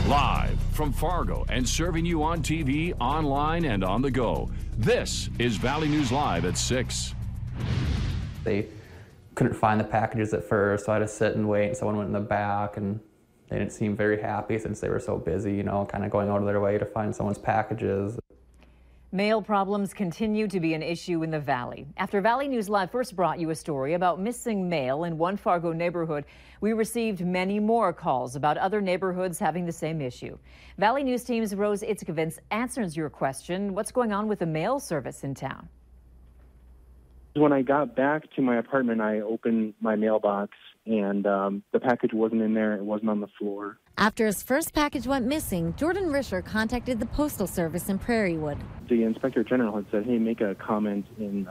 Live from Fargo and serving you on TV, online, and on the go. This is Valley News Live at 6. They couldn't find the packages at first, so I had to sit and wait. Someone went in the back, and they didn't seem very happy since they were so busy, you know, kind of going out of their way to find someone's packages. Mail problems continue to be an issue in the Valley. After Valley News Live first brought you a story about missing mail in one Fargo neighborhood, we received many more calls about other neighborhoods having the same issue. Valley News Team's Rose Itzkovitz answers your question. What's going on with the mail service in town? When I got back to my apartment, I opened my mailbox, and the package wasn't in there. It wasn't on the floor. After his first package went missing, Jordan Risher contacted the Postal Service in Prairiewood. The Inspector General had said, hey, make a comment in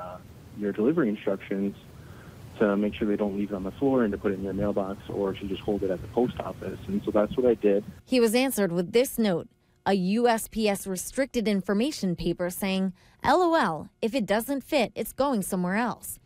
your delivery instructions to make sure they don't leave it on the floor and to put it in your mailbox, or to just hold it at the post office. And so that's what I did. He was answered with this note, a USPS restricted information paper saying, LOL, if it doesn't fit, it's going somewhere else.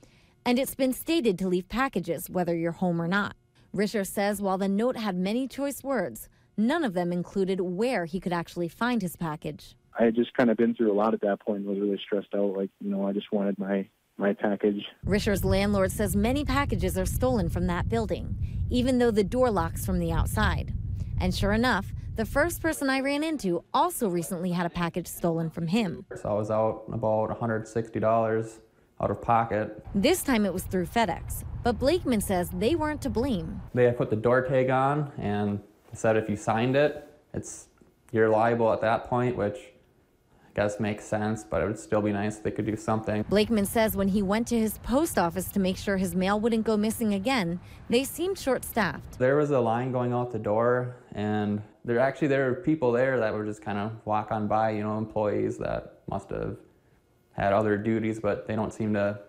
And it's been stated to leave packages, whether you're home or not. Risher says while the note had many choice words, none of them included where he could actually find his package. I had just kind of been through a lot at that point and was really stressed out. Like, you know, I just wanted my package. Risher's landlord says many packages are stolen from that building, even though the door locks from the outside. And sure enough, the first person I ran into also recently had a package stolen from him. So I was out about $160 out of pocket. This time it was through FedEx, but Blakeman says they weren't to blame. They had put the door tag on and said if you signed it, you're liable at that point, which I guess makes sense, but it would still be nice if they could do something. Blakeman says when he went to his post office to make sure his mail wouldn't go missing again, they seemed short-staffed. There was a line going out the door, and there were people there that were just kind of walk on by, you know, employees that must have had other duties, but they don't seem to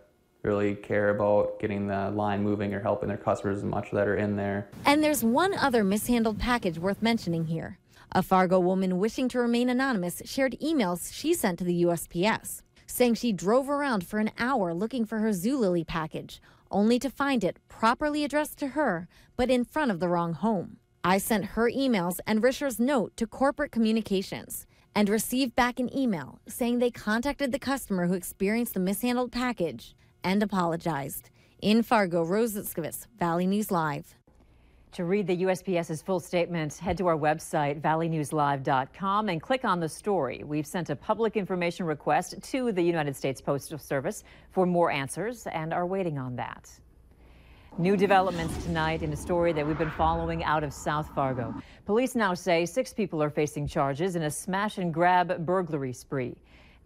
really care about getting the line moving or helping their customers as much that are in there. And there's one other mishandled package worth mentioning here. A Fargo woman wishing to remain anonymous shared emails she sent to the USPS, saying she drove around for an hour looking for her Zulily package, only to find it properly addressed to her, but in front of the wrong home. I sent her emails and Risher's note to corporate communications and received back an email saying they contacted the customer who experienced the mishandled package and apologized. In Fargo, Rose Itzkovitz, Valley News Live. To read the USPS's full statement, head to our website, valleynewslive.com, and click on the story. We've sent a public information request to the United States Postal Service for more answers and are waiting on that. New developments tonight in a story that we've been following out of South Fargo. Police now say 6 people are facing charges in a smash-and-grab burglary spree.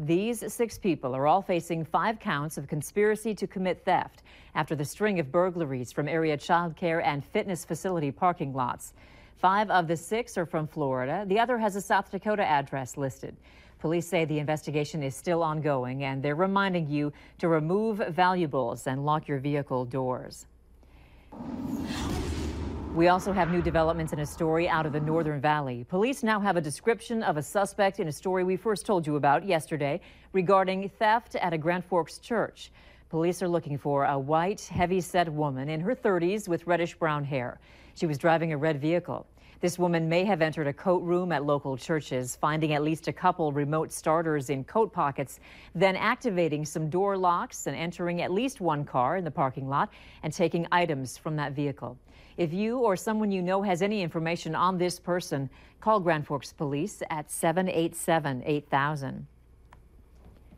These 6 people are all facing 5 counts of conspiracy to commit theft after the string of burglaries from area child care and fitness facility parking lots. 5 of the 6 are from Florida. The other has a South Dakota address listed. Police say the investigation is still ongoing, and they're reminding you to remove valuables and lock your vehicle doors. We also have new developments in a story out of the Northern Valley. Police now have a description of a suspect in a story we first told you about yesterday regarding theft at a Grand Forks church. Police are looking for a white, heavy-set woman in her 30s with reddish-brown hair. She was driving a red vehicle. This woman may have entered a coat room at local churches, finding at least a couple remote starters in coat pockets, then activating some door locks and entering at least one car in the parking lot and taking items from that vehicle. If you or someone you know has any information on this person, call Grand Forks Police at 787-8000.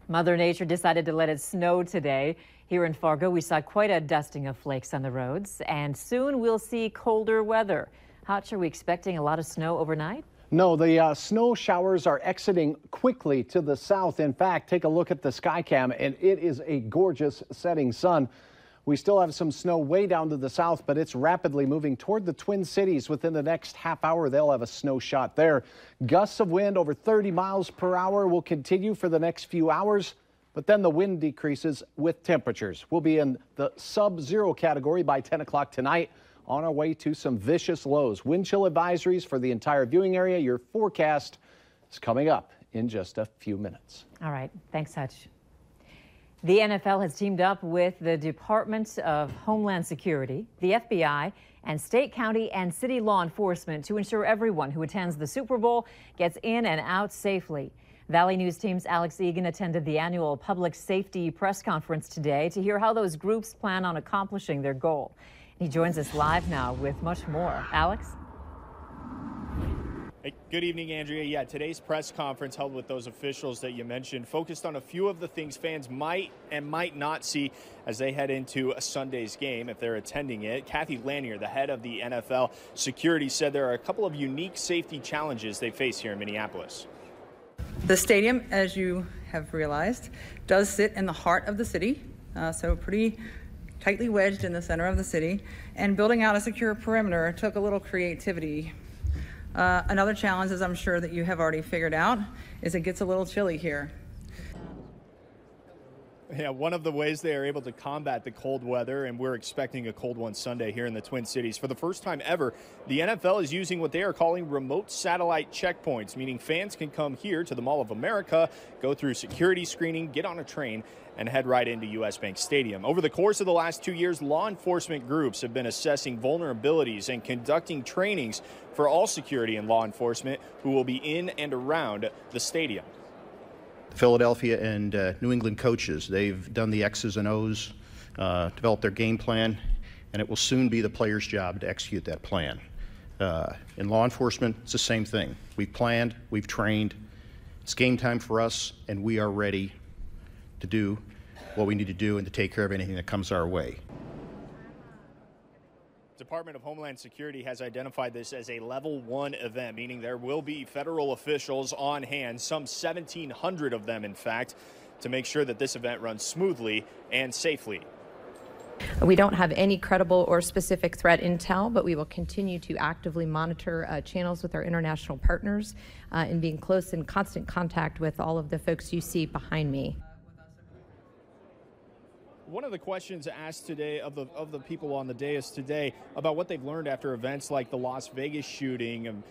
Mother Nature decided to let it snow today. Here in Fargo, we saw quite a dusting of flakes on the roads, and soon we'll see colder weather. Hutch, are we expecting a lot of snow overnight? No, the snow showers are exiting quickly to the south. In fact, take a look at the Skycam, and it is a gorgeous setting sun. We still have some snow way down to the south, but it's rapidly moving toward the Twin Cities. Within the next half hour, they'll have a snow shot there. Gusts of wind over 30 miles per hour will continue for the next few hours, but then the wind decreases with temperatures. We'll be in the sub-zero category by 10 o'clock tonight, on our way to some vicious lows. Wind chill advisories for the entire viewing area. Your forecast is coming up in just a few minutes. All right. Thanks, Hutch. The NFL has teamed up with the Department of Homeland Security, the FBI, and state, county, and city law enforcement to ensure everyone who attends the Super Bowl gets in and out safely. Valley News Team's Alex Egan attended the annual public safety press conference today to hear how those groups plan on accomplishing their goal. He joins us live now with much more. Alex? Hey, good evening, Andrea. Yeah, today's press conference held with those officials that you mentioned focused on a few of the things fans might and might not see as they head into a Sunday's game if they're attending it. Kathy Lanier, the head of the NFL security, said there are a couple of unique safety challenges they face here in Minneapolis. The stadium, as you have realized, does sit in the heart of the city, so pretty tightly wedged in the center of the city, and building out a secure perimeter took a little creativity. Another challenge, as I'm sure that you have already figured out, is it gets a little chilly here. Yeah, one of the ways they are able to combat the cold weather, and we're expecting a cold one Sunday here in the Twin Cities. For the first time ever, the NFL is using what they are calling remote satellite checkpoints, meaning fans can come here to the Mall of America, go through security screening, get on a train, and head right into US Bank Stadium. Over the course of the last 2 years, law enforcement groups have been assessing vulnerabilities and conducting trainings for all security and law enforcement who will be in and around the stadium. Philadelphia and New England coaches, they've done the X's and O's, developed their game plan, and it will soon be the players' job to execute that plan. In law enforcement, it's the same thing. We've planned, we've trained, it's game time for us, and we are ready to do what we need to do and to take care of anything that comes our way. Department of Homeland Security has identified this as a level 1 event, meaning there will be federal officials on hand, some 1,700 of them, in fact, to make sure that this event runs smoothly and safely. We don't have any credible or specific threat intel, but we will continue to actively monitor channels with our international partners and be in close and constant contact with all of the folks you see behind me. One of the questions asked today of the people on the dais today about what they've learned after events like the Las Vegas shooting.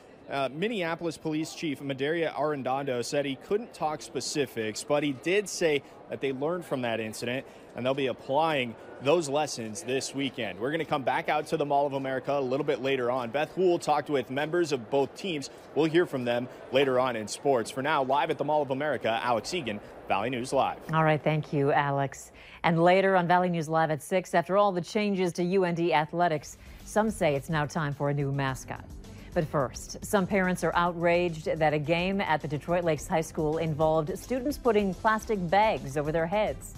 Minneapolis Police Chief Medaria Arradondo said he couldn't talk specifics, but he did say that they learned from that incident and they'll be applying those lessons this weekend. We're going to come back out to the Mall of America a little bit later on. Beth Houle talked with members of both teams. We'll hear from them later on in sports. For now, live at the Mall of America, Alex Egan, Valley News Live. All right, thank you, Alex. And later on Valley News Live at 6, after all the changes to UND athletics, some say it's now time for a new mascot. But first, some parents are outraged that a game at the Detroit Lakes High School involved students putting plastic bags over their heads.